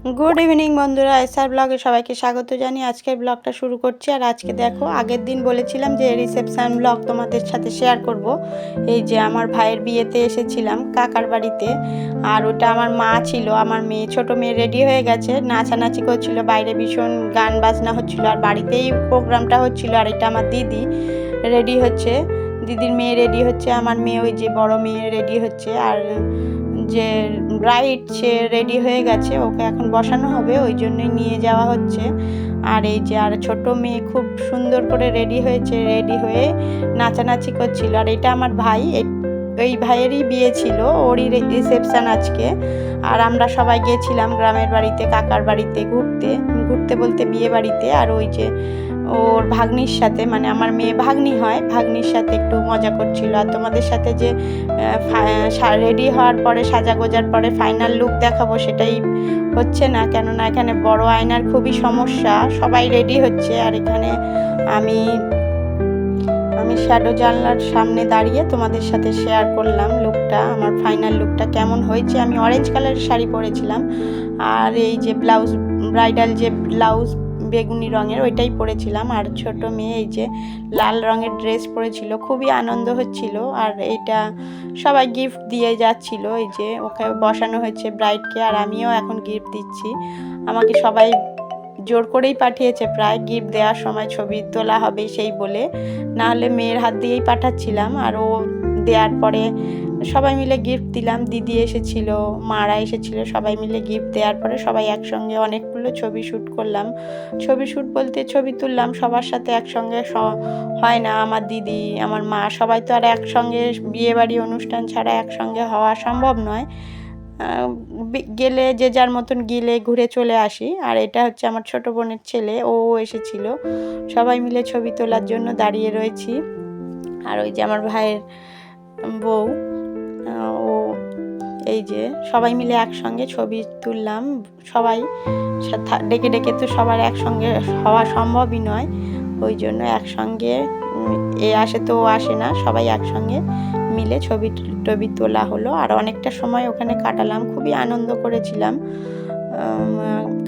Good evening বন্ধুরা, SR ব্লগে সবাইকে স্বাগত জানিয়ে আজকের ব্লগটা শুরু করছি। আর আজকে দেখো, আগের দিন বলেছিলাম যে রিসেপশন ব্লগ তোমাদের সাথে শেয়ার করব। এই যে আমার ভাইয়ের বিয়েতে এসেছিলাম কাকার বাড়িতে, আর ওটা আমার মা ছিল। আমার মেয়ে, ছোট মেয়ে রেডি হয়ে গেছে, নাচানাচি করছিল, বাইরে ভীষণ গান বাজনা হচ্ছিল, আর বাড়িতেই প্রোগ্রামটা হচ্ছিল। আর এটা আমার দিদি রেডি হচ্ছে, দিদির মেয়ে রেডি হচ্ছে, আমার মেয়ে ওই যে বড় মেয়ে রেডি হচ্ছে। আর যে ব্রাইড সে রেডি হয়ে গেছে, ওকে এখন বসানো হবে, ওই জন্যই নিয়ে যাওয়া হচ্ছে। আর এই যে আর ছোট মেয়ে খুব সুন্দর করে রেডি হয়েছে, রেডি হয়ে নাচানাচি করছিল। আর এটা আমার ভাই, এই ভাইয়েরই বিয়ে ছিল, ওরই রিসেপশন আজকে। আর আমরা সবাই গিয়েছিলাম গ্রামের বাড়িতে, কাকার বাড়িতে ঘুরতে ঘুরতে বলতে বিয়ে বাড়িতে। আর ওই যে ওর ভাগ্নির সাথে, মানে আমার মেয়ে ভাগ্নি হয়, ভাগ্নির সাথে একটু মজা করছিল। আর তোমাদের সাথে যে রেডি হওয়ার পরে, সাজা গোজার পরে ফাইনাল লুক দেখাবো, সেটাই হচ্ছে না, কেননা এখানে বড় আয়নার খুবই সমস্যা। সবাই রেডি হচ্ছে, আর এখানে আমি শ্যাডো জানলার সামনে দাঁড়িয়ে তোমাদের সাথে শেয়ার করলাম লুকটা, আমার ফাইনাল লুকটা কেমন হয়েছে। আমি অরেঞ্জ কালারের শাড়ি পরেছিলাম, আর এই যে ব্লাউজ, ব্রাইডাল যে ব্লাউজ বেগুনি রঙের, ওইটাই পরেছিলাম। আর ছোট মেয়ে এই যে লাল রঙের ড্রেস পরেছিল, খুবই আনন্দ হচ্ছিল। আর এইটা সবাই গিফট দিয়ে যাচ্ছিল, এই যে ওকে বসানো হয়েছে ব্রাইডকে, আর আমিও এখন গিফট দিচ্ছি। আমাকে সবাই জোর করেই পাঠিয়েছে, প্রায় গিফট দেওয়ার সময় ছবি তোলা হবে সেই বলে, না হলে মেয়ের হাত দিয়েই পাঠাচ্ছিলাম। আর ও দেওয়ার পরে সবাই মিলে গিফট দিলাম, দিদি এসেছিল, মারা এসেছিল, সবাই মিলে গিফট দেওয়ার পরে সবাই একসঙ্গে অনেকগুলো ছবি শ্যুট করলাম। ছবি শ্যুট বলতে ছবি তুললাম, সবার সাথে একসঙ্গে হয় না, আমার দিদি, আমার মা, সবাই তো আর একসঙ্গে বিয়েবাড়ি অনুষ্ঠান ছাড়া একসঙ্গে হওয়া সম্ভব নয়। গেলে যে যার মতন গেলে ঘুরে চলে আসি। আর এটা হচ্ছে আমার ছোট বোনের ছেলে, ও এসেছিল, সবাই মিলে ছবি তোলার জন্য দাঁড়িয়ে রয়েছি। আর ওই যে আমার ভাইয়ের বউ, ও এই যে সবাই মিলে একসঙ্গে ছবি তুললাম। সবাই ডেকে ডেকে তো সবার একসঙ্গে হওয়া সম্ভবই নয়, ওই জন্য একসঙ্গে এ আসে তো ও আসে না, সবাই একসঙ্গে মিলে ছবি টবি তোলা হলো। আর অনেকটা সময় ওখানে কাটালাম, খুবই আনন্দ করেছিলাম,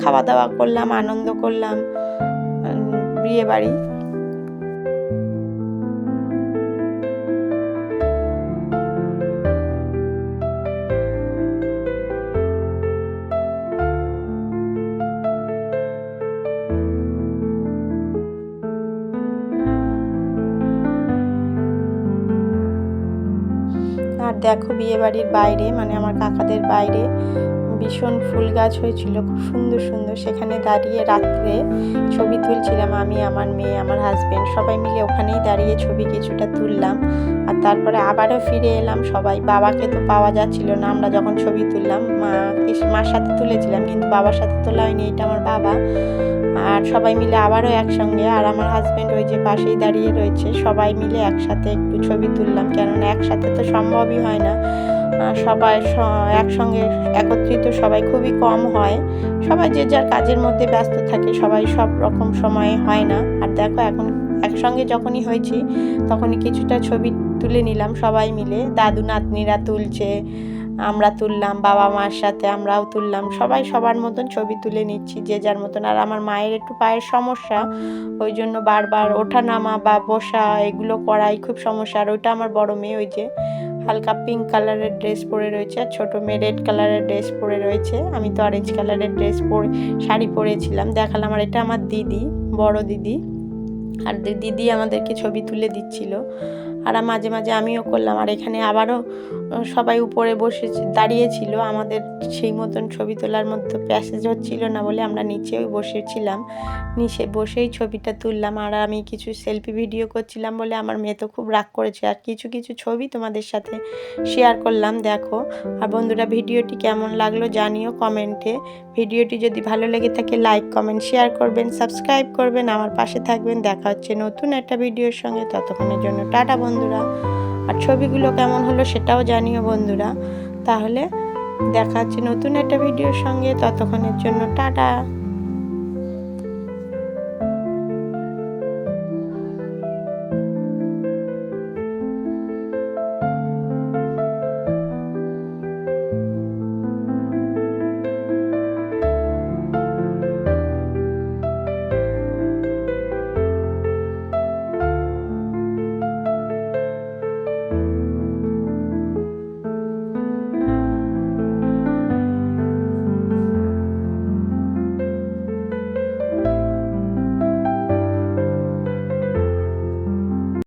খাওয়া দাওয়া করলাম, আনন্দ করলাম বিয়ে বাড়ি। আর দেখো, বিয়ে বাড়ির বাইরে, মানে আমার কাকাদের বাইরে ভীষণ ফুল গাছ হয়েছিল, খুব সুন্দর সুন্দর। সেখানে দাঁড়িয়ে রাত্রে ছবি তুলছিলাম আমি, আমার মেয়ে, আমার হাজবেন্ড, সবাই মিলে ওখানেই দাঁড়িয়ে ছবি কিছুটা তুললাম। আর তারপরে আবারও ফিরে এলাম সবাই। বাবাকে তো পাওয়া যাচ্ছিল না, আমরা যখন ছবি তুললাম, মার সাথে তুলেছিলাম, কিন্তু বাবার সাথে তোলা হয়নি, এটা আমার বাবা। আর সবাই মিলে আবারও একসঙ্গে, আর আমার হাজব্যান্ড ওই যে পাশেই দাঁড়িয়ে রয়েছে, সবাই মিলে একসাথে একটু ছবি তুললাম, কেননা একসাথে তো সম্ভবই হয় না, সবাই একসঙ্গে একত্রিত সবাই খুবই কম হয়, সবাই যে যার কাজের মধ্যে ব্যস্ত থাকে, সবাই সব রকম সময়ে হয় না। আর দেখো, এখন একসঙ্গে যখনই হয়েছি তখনই কিছুটা ছবি তুলে নিলাম সবাই মিলে, দাদু নাতনিরা তুলছে, আমরা তুললাম, বাবা মার সাথে আমরাও তুললাম, সবাই সবার মতন ছবি তুলে নিচ্ছি যে যার মতন। আর আমার মায়ের একটু পায়ের সমস্যা, ওই জন্য বারবার ওঠা নামা বা বসা এগুলো করাই খুব সমস্যা। আর ওইটা আমার বড় মেয়ে, ওই যে হালকা পিঙ্ক কালারের ড্রেস পরে রয়েছে, আর ছোটো মেয়ে রেড কালারের ড্রেস পরে রয়েছে, আমি তো অরেঞ্জ কালারের ড্রেস পরে শাড়ি পরেছিলাম, দেখালাম। আর এটা আমার দিদি, বড় দিদি, আর দিদি আমাদেরকে ছবি তুলে দিচ্ছিল, আর মাঝে মাঝে আমিও করলাম। আর এখানে আবারও সবাই উপরে বসে দাঁড়িয়েছিল, আমাদের সেই মতন ছবি তোলার মতো প্যাসেজ হচ্ছিল না বলে আমরা নিচেও বসেছিলাম, নিচে বসেই ছবিটা তুললাম। আর আমি কিছু সেলফি ভিডিও করছিলাম বলে আমার মেয়ে তো খুব রাগ করেছে। আর কিছু কিছু ছবি তোমাদের সাথে শেয়ার করলাম, দেখো। আর বন্ধুরা, ভিডিওটি কেমন লাগলো জানিও কমেন্টে। ভিডিওটি যদি ভালো লেগে থাকে লাইক কমেন্ট শেয়ার করবেন, সাবস্ক্রাইব করবেন, আমার পাশে থাকবেন। দেখা হচ্ছে নতুন একটা ভিডিওর সঙ্গে, ততক্ষণের জন্য টাটা বন্ধুরা। আর ছবিগুলো কেমন হলো সেটাও জানিও বন্ধুরা। তাহলে দেখা হচ্ছে নতুন একটা ভিডিওর সঙ্গে, ততক্ষণের জন্য টাটা।